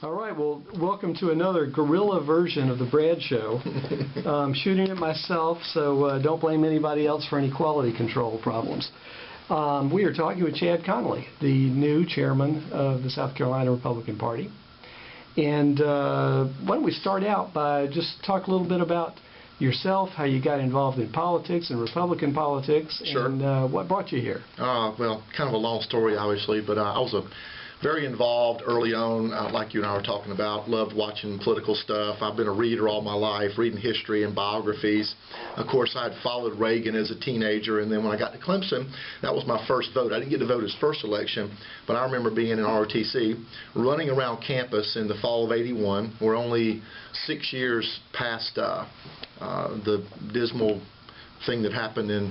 All right, well, welcome to another guerrilla version of the Brad Show. I'm shooting it myself, so don't blame anybody else for any quality control problems. We are talking with Chad Connelly, the new chairman of the South Carolina Republican Party. And why don't we start out by just talk a little bit about yourself, how you got involved in politics and Republican politics, Sure. and what brought you here? Well, kind of a long story, obviously, but I was very involved early on, like you and I were talking about. Loved watching political stuff. I've been a reader all my life, reading history and biographies. Of course, I had followed Reagan as a teenager, and then when I got to Clemson, that was my first vote. I didn't get to vote his first election, but I remember being in ROTC, running around campus in the fall of '81. We're only 6 years past the dismal thing that happened in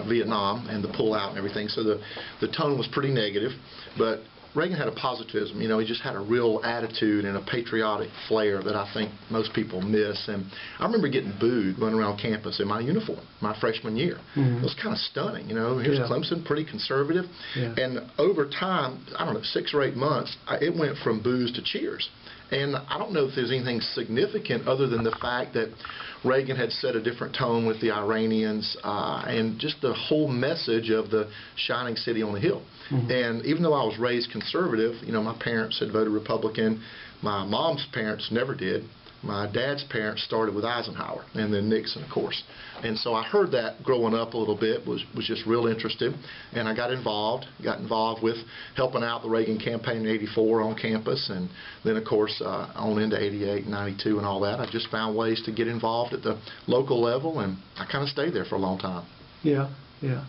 Vietnam and the pullout and everything, so the tone was pretty negative, but Reagan had a positivism. You know, he just had a real attitude and a patriotic flair that I think most people miss. And I remember getting booed running around campus in my uniform my freshman year. It was kind of stunning. You know, here's Clemson, pretty conservative. And over time, I don't know, 6 or 8 months, it went from boos to cheers. And I don't know if there's anything significant other than the fact that Reagan had set a different tone with the Iranians and just the whole message of the shining city on the hill. And even though I was raised conservative, you know, my parents had voted Republican. My mom's parents never did. My dad's parents started with Eisenhower and then Nixon, of course. And so I heard that growing up a little bit, was just real interested. And I got involved with helping out the Reagan campaign in '84 on campus. And then, of course, on into '88 and '92 and all that. I just found ways to get involved at the local level, and I kind of stayed there for a long time. Yeah, yeah.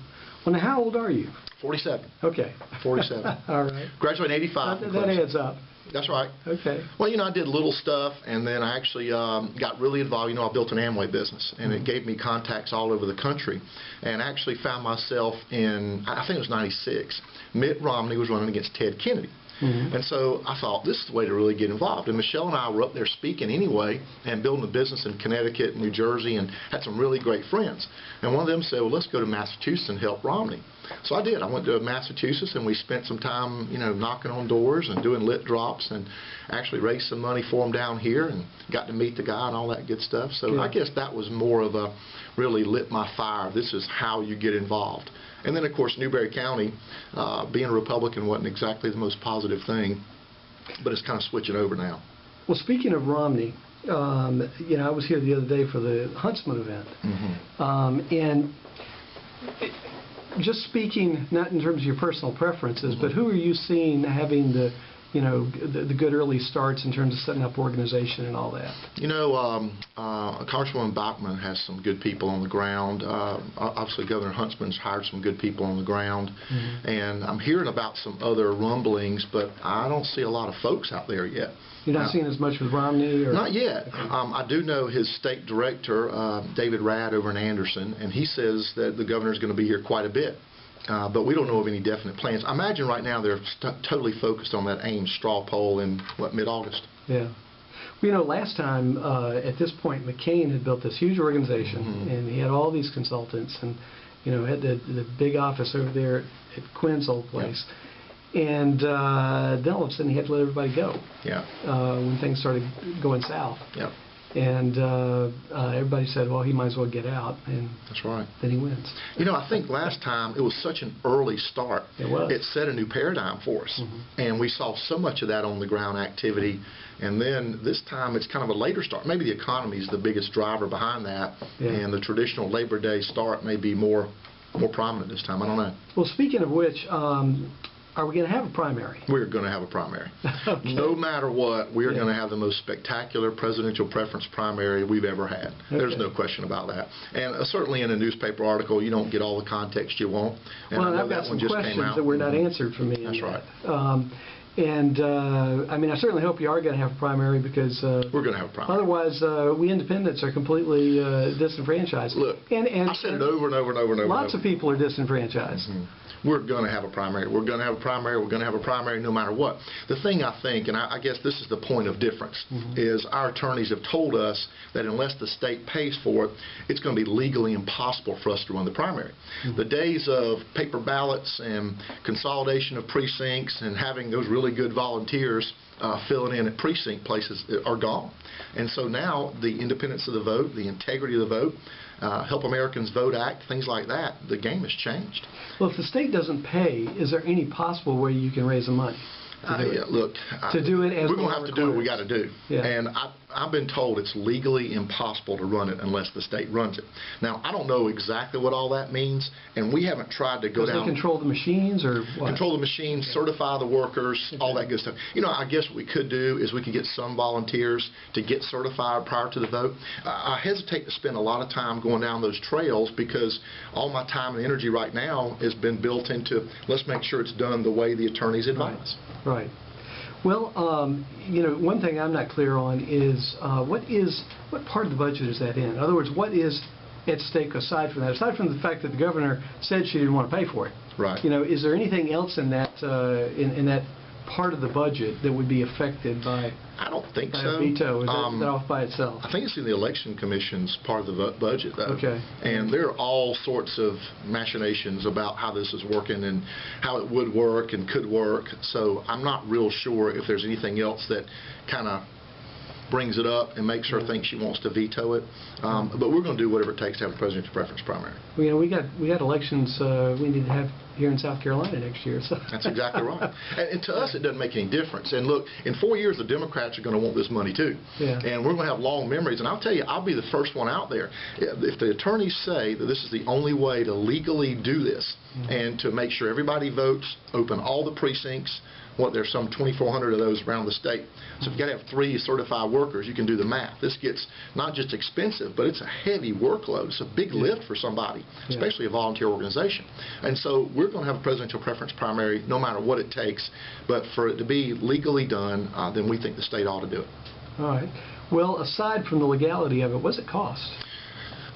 Well, now, how old are you? 47. Okay. 47. All right. Graduated in '85. That adds up. That's right. Okay. Well, you know, I did little stuff, and then I actually got really involved. You know, I built an Amway business, and it gave me contacts all over the country, and I actually found myself in, I think it was '96, Mitt Romney was running against Ted Kennedy. And so I thought, this is the way to really get involved. And Michelle and I were up there speaking anyway and building a business in Connecticut and New Jersey and had some really great friends. And one of them said, well, let's go to Massachusetts and help Romney. So I did. I went to Massachusetts, and we spent some time, you know, knocking on doors and doing lit drops and actually raised some money for him down here and got to meet the guy and all that good stuff. So I guess that was more of a really lit my fire. This is how you get involved. And then, of course, Newberry County, being a Republican wasn't exactly the most positive thing, but it's kind of switching over now. Well, speaking of Romney, you know, I was here the other day for the Huntsman event, and just speaking, not in terms of your personal preferences, but who are you seeing having the, you know, the good early starts in terms of setting up organization and all that? You know, Congresswoman Bachmann has some good people on the ground. Obviously, Governor Huntsman's hired some good people on the ground. And I'm hearing about some other rumblings, but I don't see a lot of folks out there yet. You're not seeing as much with Romney? Or? Not yet. I do know his state director, David Radd, over in Anderson, and he says that the governor's going to be here quite a bit. But we don't know of any definite plans. I imagine right now they're totally focused on that Ames straw poll in, what, mid-August. Yeah. Well, you know, last time, at this point, McCain had built this huge organization, and he had all these consultants, and, you know, had the big office over there at Quinn's old place. And then all of a sudden he had to let everybody go when things started going south. And everybody said, well, he might as well get out. And that's right. Then he wins. You know, I think last time it was such an early start. It was. It set a new paradigm for us. And we saw so much of that on the ground activity. And then this time it's kind of a later start. Maybe the economy is the biggest driver behind that. And the traditional Labor Day start may be more prominent this time. I don't know. Well, speaking of which, are we going to have a primary? We're going to have a primary. No matter what, we are going to have the most spectacular presidential preference primary we've ever had. There's no question about that. And certainly in a newspaper article, you don't get all the context you want. And well, I've got some questions that were not answered for me. That's right. And I mean, I certainly hope you are going to have a primary, because we're going to have a primary. Otherwise, we independents are completely disenfranchised. Look, I said it over and over and over and over. Lots of people are disenfranchised. We're going to have a primary. We're going to have a primary. We're going to have a primary no matter what. The thing I think, and I guess this is the point of difference, is our attorneys have told us that unless the state pays for it, it's going to be legally impossible for us to run the primary. The days of paper ballots and consolidation of precincts and having those really really good volunteers filling in at precinct places are gone. And so now the independence of the vote, the integrity of the vote, Help Americans Vote Act, things like that, the game has changed. Well, if the state doesn't pay, is there any possible way you can raise the money? Yeah, look, to do it as we're going to have to do what we got to do. Yeah. And I've been told it's legally impossible to run it unless the state runs it. Now, I don't know exactly what all that means, and we haven't tried to go down. They control the machines or what? Control the machines, certify the workers, all that good stuff. You know, I guess what we could do is we could get some volunteers to get certified prior to the vote. I hesitate to spend a lot of time going down those trails because all my time and energy right now has been built into let's make sure it's done the way the attorneys advise. Right. Well, you know, one thing I'm not clear on is what part of the budget is that in? In other words, what is at stake aside from that? Aside from the fact that the governor said she didn't want to pay for it. Right. You know, is there anything else in that in that part of the budget that would be affected by? I don't think by so. A veto? Is that off by itself? I think it's in the Election Commission's part of the budget, though. Okay. And there are all sorts of machinations about how this is working and how it would work and could work. So I'm not real sure if there's anything else that kind of brings it up and makes her think she wants to veto it. But we're going to do whatever it takes to have a presidential preference primary. Well, you know, we got elections we need to have here in South Carolina next year. So. That's exactly right. And to us, it doesn't make any difference. And look, in 4 years, the Democrats are going to want this money too. Yeah. And we're going to have long memories. And I'll tell you, I'll be the first one out there. If the attorneys say that this is the only way to legally do this and to make sure everybody votes, open all the precincts, there's some 2,400 of those around the state. So if you've got to have 3 certified workers, you can do the math. This gets not just expensive, but it's a heavy workload. It's a big lift for somebody, especially a volunteer organization. And so we're going to have a presidential preference primary no matter what it takes. But for it to be legally done, then we think the state ought to do it. All right. Well, aside from the legality of it, what's it cost?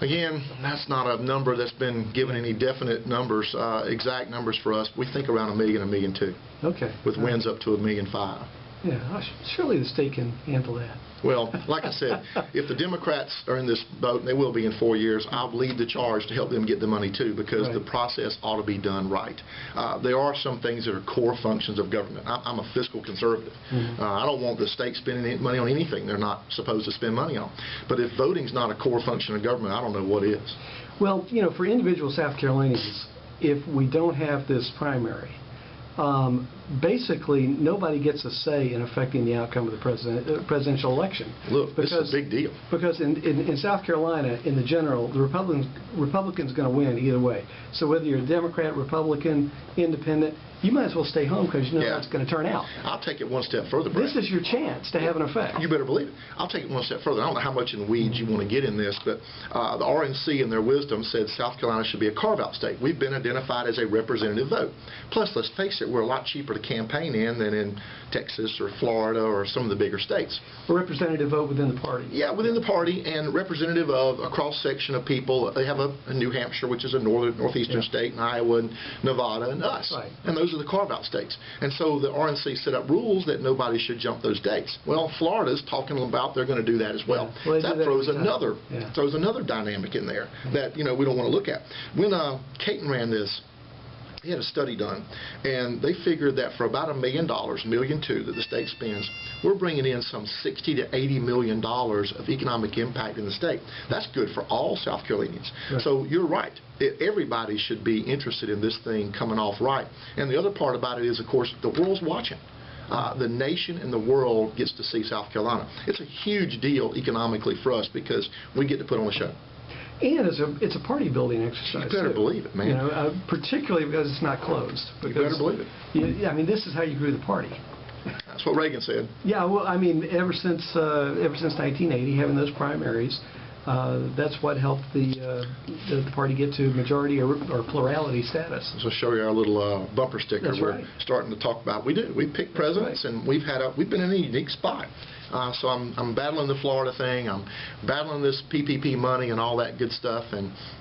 Again, that's not a number that's been given any definite numbers, exact numbers for us. We think around $1 million, $1.2 million. Okay. With wins up to $1.5 million. Yeah, surely the state can handle that. Well, like I said, if the Democrats are in this boat, and they will be in 4 years, I'll lead the charge to help them get the money too, because the process ought to be done right. There are some things that are core functions of government. I'm a fiscal conservative. I don't want the state spending money on anything they're not supposed to spend money on. But if voting's not a core function of government, I don't know what is. Well, you know, for individual South Carolinians, if we don't have this primary, basically nobody gets a say in affecting the outcome of the presidential election. Look, this is a big deal. Because in South Carolina, in the general, the Republicans going to win either way. So whether you're a Democrat, Republican, Independent, you might as well stay home because you know how it's going to turn out. I'll take it one step further, Brett. This is your chance to have an effect. You better believe it. I'll take it one step further. I don't know how much in the weeds you want to get in this, but the RNC in their wisdom said South Carolina should be a carve-out state. We've been identified as a representative vote. Plus, let's face it, we're a lot cheaper to campaign in than in Texas or Florida or some of the bigger states. A representative vote within the party. Yeah, within the party and representative of a cross-section of people. They have a New Hampshire, which is a northeastern state, and Iowa and Nevada and us. Right. And those are the carve-out states. And so the RNC set up rules that nobody should jump those dates. Well, Florida's talking about they're going to do that as well. That throws another dynamic in there that we don't want to look at. When Caton ran this, he had a study done, and they figured that for about $1 million, $1.2 million that the state spends, we're bringing in some $60 to $80 million of economic impact in the state. That's good for all South Carolinians. Right. So you're right. Everybody should be interested in this thing coming off right. And the other part about it is, of course, the world's watching. The nation and the world gets to see South Carolina. It's a huge deal economically for us because we get to put on a show. And it's a party-building exercise. You better believe it, man. Particularly because it's not closed. You better believe it. I mean, this is how you grew the party. That's what Reagan said. Yeah, well, I mean, ever since 1980, having those primaries, that's what helped the party get to majority or plurality status. So show you our little bumper sticker. That's we're starting to talk about. We pick presidents, and we've been in a unique spot. So I'm battling the Florida thing. I'm battling this PPP money and all that good stuff.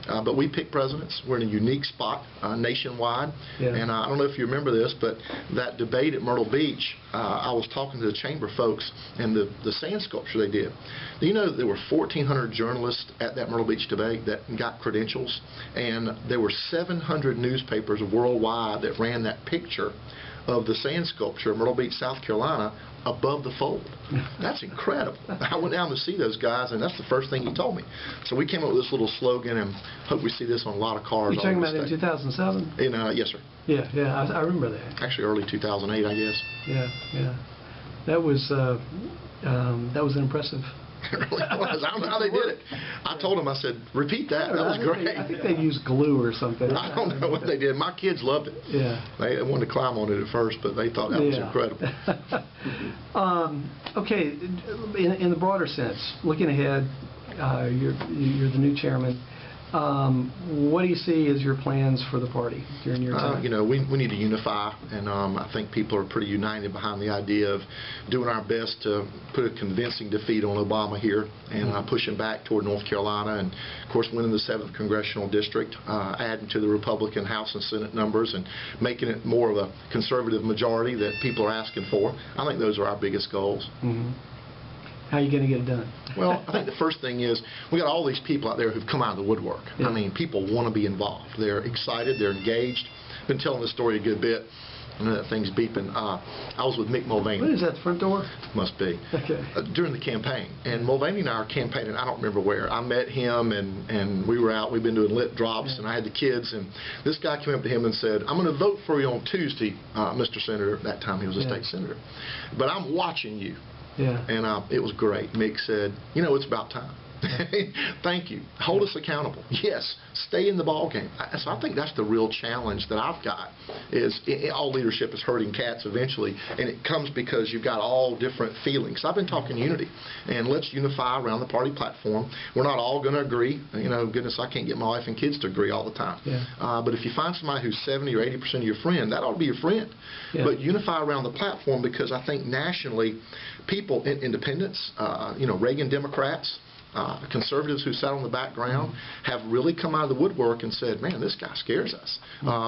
But we pick presidents. We're in a unique spot nationwide. Yeah. And I don't know if you remember this, but that debate at Myrtle Beach, I was talking to the chamber folks and the sand sculpture they did. Do you know that there were 1,400 journalists at that Myrtle Beach debate that got credentials? And there were 700 newspapers worldwide that ran that picture of the sand sculpture in Myrtle Beach, South Carolina, above the fold. That's incredible. I went down to see those guys, and that's the first thing he told me. So we came up with this little slogan, and hope we see this on a lot of cars. You're talking about in 2007? Yes, sir. Yeah, I remember that. Actually, early 2008, I guess. Yeah. That was impressive. It really was. I don't know how they did it. I told them, I said, repeat that. That was great. I think they used glue or something. I don't know what they did. My kids loved it. Yeah. They wanted to climb on it at first, but they thought that was incredible. Okay, in the broader sense, looking ahead, you're the new chairman. What do you see as your plans for the party during your time? We need to unify, and I think people are pretty united behind the idea of doing our best to put a convincing defeat on Obama here and pushing back toward North Carolina, and of course winning the 7th Congressional District, adding to the Republican House and Senate numbers, and making it more of a conservative majority that people are asking for. I think those are our biggest goals. How are you going to get it done? Well, I think the first thing is we got all these people out there who've come out of the woodwork. Yeah. I mean, people want to be involved. They're excited. They're engaged. I've been telling this story a good bit. I know that thing's beeping. I was with Mick Mulvaney. What is that, the front door? Must be. Okay. During the campaign. And Mulvaney and I are campaigning, I don't remember where. I met him, and we were out. We've been doing lit drops, and I had the kids. And this guy came up to him and said, I'm going to vote for you on Tuesday, Mr. Senator. At that time, he was a state senator. But I'm watching you. Yeah. And it was great. Mick said, it's about time. Thank you. Hold us accountable. Yes, stay in the ball game. So I think that's the real challenge that I've got is all leadership is herding cats eventually, and it comes because you've got all different feelings. I've been talking unity, and let's unify around the party platform. We're not all going to agree. Goodness, I can't get my wife and kids to agree all the time. Yeah. But if you find somebody who's 70 or 80% of your friend, that ought to be your friend. Yeah. But unify around the platform, because I think nationally, people, independents, Reagan Democrats, conservatives who sat on the background have really come out of the woodwork and said, man, this guy scares us.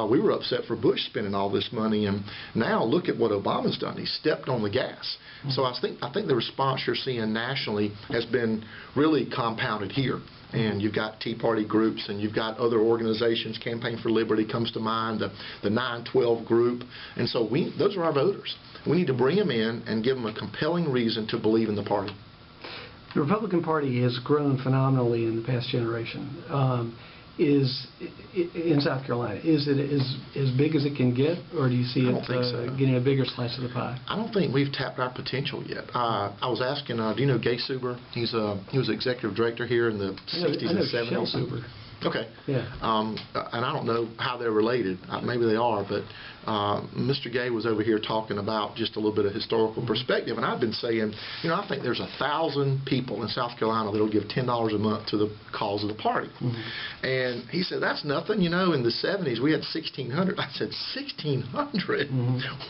We were upset for Bush spending all this money, and now look at what Obama's done. He stepped on the gas. So I think the response you're seeing nationally has been really compounded here. And you've got Tea Party groups, and you've got other organizations. Campaign for Liberty comes to mind, the 912 group. And so those are our voters. We need to bring them in and give them a compelling reason to believe in the party. The Republican Party has grown phenomenally in the past generation. In South Carolina, is it as big as it can get, or do you see it getting a bigger slice of the pie? I don't think we've tapped our potential yet. I was asking, do you know Gay Suber? He was executive director here in the 60s and 70s. Shel Suber. Okay. Yeah. And I don't know how they're related. Maybe they are, but Mr. Gay was over here talking about just a little bit of historical perspective, and I've been saying, I think there's 1,000 people in South Carolina that'll give $10 a month to the cause of the party. And he said, that's nothing. In the 70s we had 1,600. I said, 1,600?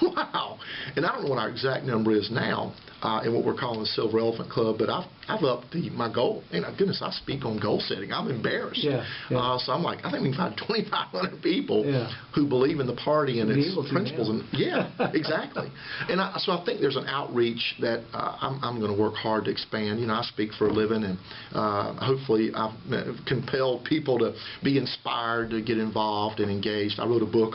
Wow. And I don't know what our exact number is now in what we're calling the Silver Elephant Club, but I've upped my goal. Goodness, I speak on goal setting. I'm embarrassed. Yeah. So I'm like, I think we can find 2,500 people who believe in the party and its principles. And exactly. And so I think there's an outreach that I'm going to work hard to expand. I speak for a living, and hopefully I've compelled people to be inspired to get involved and engaged. I wrote a book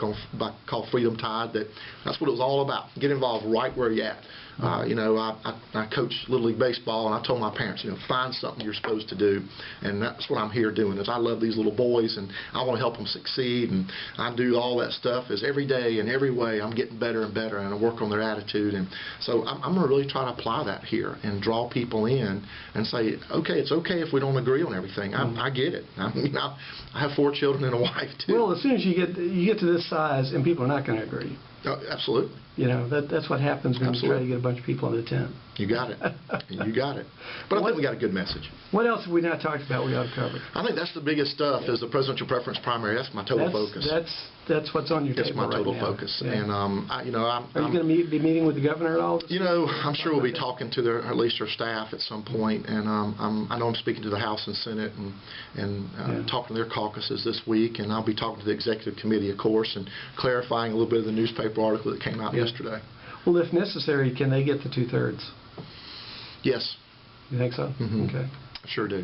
called Freedom Tide. That's what it was all about. Get involved right where you're at. I coach Little League Baseball, and I told my parents, find something you're supposed to do, and that's what I'm here doing. Is I love these little boys, and I want to help them succeed, and I do all that stuff. Is every day and every way I'm getting better and better, and I work on their attitude, and so I'm going to really try to apply that here and draw people in and say, okay, it's okay if we don't agree on everything. I get it. I have 4 children and a wife too. Well, as soon as you get to this size, and people are not going to agree. Absolutely. That's what happens when you try to get a bunch of people in the tent. You got it. You got it. But I think we got a good message. What else have we not talked about we ought to cover? I think that's the biggest stuff is the presidential preference primary. That's my total focus. That's what's on your table right now. That's my total focus. Yeah. And, are you going to be meeting with the governor at all? I'm sure we'll be talking to at least their staff at some point. And I know I'm speaking to the House and Senate and talking to their caucuses this week. And I'll be talking to the executive committee, of course, and clarifying a little bit of the newspaper article that came out yesterday. Well, if necessary, can they get the 2/3? Yes. You think so? Okay. I sure do.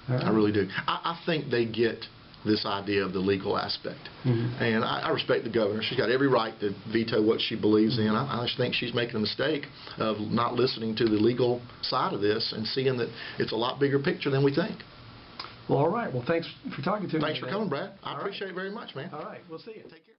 All right. I really do. I think they get this idea of the legal aspect. And I respect the governor. She's got every right to veto what she believes in. I just think she's making a mistake of not listening to the legal side of this and seeing that it's a lot bigger picture than we think. Well, all right. Well, thanks for talking to me. Thanks for coming, Brad. I appreciate it very much, man. All right. We'll see you. Take care.